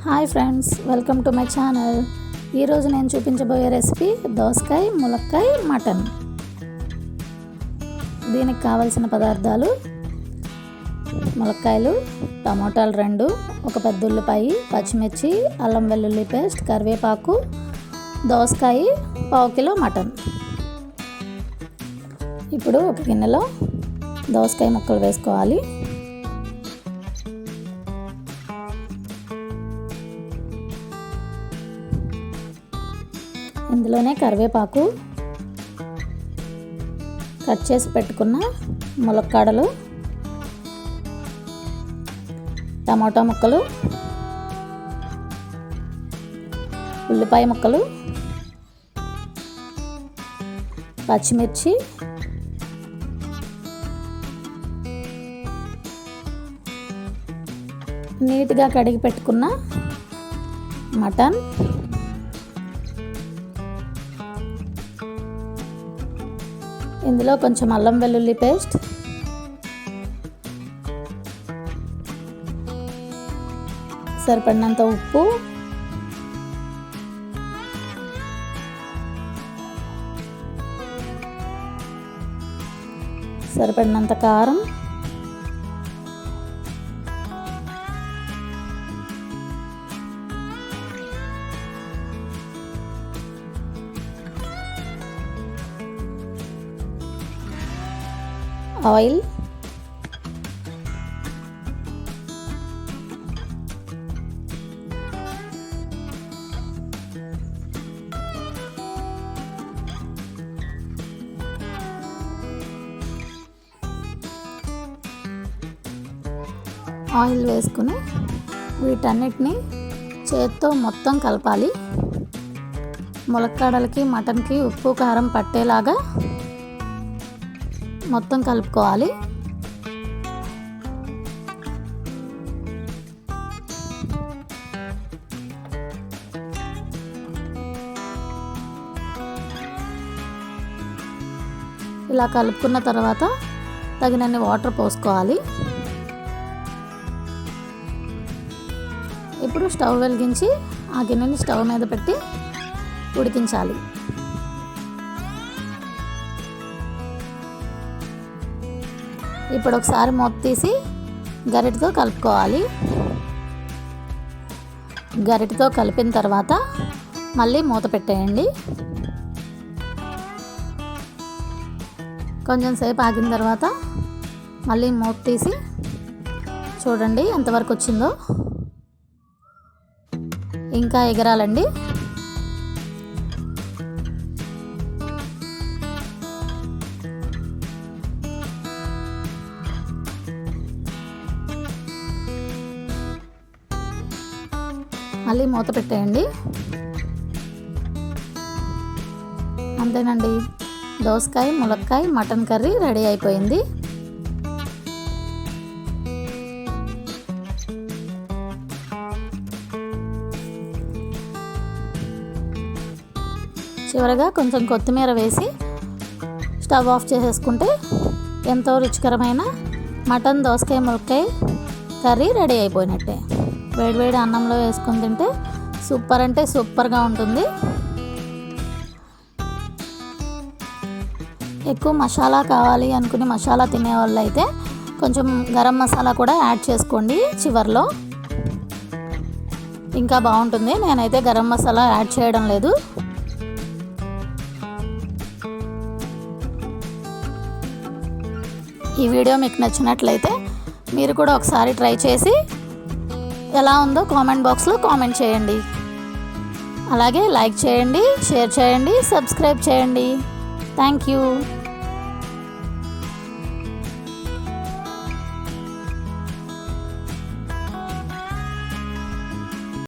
Hi friends, welcome to my channel. ఈరోజు నేను చూపించబోయే రెసిపీ దోసకాయ ములక్కాయ మటన్. దీనికి కావలసిన పదార్థాలు: ములక్కాయలు, టమాటాలు 2, ఒక పెద్ద ఉల్లిపాయ, పచ్చిమిర్చి, అల్లం వెల్లుల్లి పేస్ట్, కరివేపాకు, దోసకాయ, 1/2 కిలో మటన్. ఇప్పుడు ఒక గిన్నెలో దోసకాయ ముక్కలు వేసుకోవాలి. ఇందులోనే కరివేపాకు, కట్ చేసి పెట్టుకున్న ములక్కాడలు, టమాటా ముక్కలు, ఉల్లిపాయ ముక్కలు, పచ్చిమిర్చి, నీట్గా కడిగి పెట్టుకున్న మటన్, ఇందులో కొంచెం అల్లం వెల్లుల్లి పేస్ట్, సరిపడినంత ఉప్పు, సరిపడినంత కారం, ఆయిల్, ఆయిల్ వేసుకుని వీటన్నిటిని చేత్తో మొత్తం కలపాలి. ములక్కాడలకి మటన్కి ఉప్పు కారం పట్టేలాగా మొత్తం కలుపుకోవాలి. ఇలా కలుపుకున్న తర్వాత తగినన్ని వాటర్ పోసుకోవాలి. ఇప్పుడు స్టవ్ వెలిగించి ఆ గిన్నెని స్టవ్ మీద పెట్టి ఉడికించాలి. ఇప్పుడు ఒకసారి మూత తీసి గరిటెతో కలుపుకోవాలి. గరిటెతో కలిపిన తర్వాత మళ్ళీ మూత పెట్టేయండి. కొంచెం సేపు ఆగిన తర్వాత మళ్ళీ మూత తీసి చూడండి ఎంతవరకు వచ్చిందో. ఇంకా ఎగరాలండి. మళ్ళీ మూత పెట్టేయండి. అంతేనండి, దోసకాయ ములక్కాయ మటన్ కర్రీ రెడీ అయిపోయింది. చివరగా కొంచెం కొత్తిమీర వేసి స్టవ్ ఆఫ్ చేసేసుకుంటే ఎంతో రుచికరమైన మటన్ దోసకాయ ములక్కాయ కర్రీ రెడీ అయిపోయినట్టే. వేడివేడి అన్నంలో వేసుకొని తింటే సూపర్ అంటే సూపర్గా ఉంటుంది. ఎక్కువ మసాలా కావాలి అనుకుని మసాలా తినేవాళ్ళు అయితే కొంచెం గరం మసాలా కూడా యాడ్ చేసుకోండి చివర్లో, ఇంకా బాగుంటుంది. నేనైతే గరం మసాలా యాడ్ చేయడం లేదు. ఈ వీడియో మీకు నచ్చినట్లయితే మీరు కూడా ఒకసారి ట్రై చేసి ఎలా ఉందో కామెంట్ బాక్స్లో కామెంట్ చేయండి. అలాగే లైక్ చేయండి, షేర్ చేయండి, సబ్స్క్రైబ్ చేయండి. Thank you.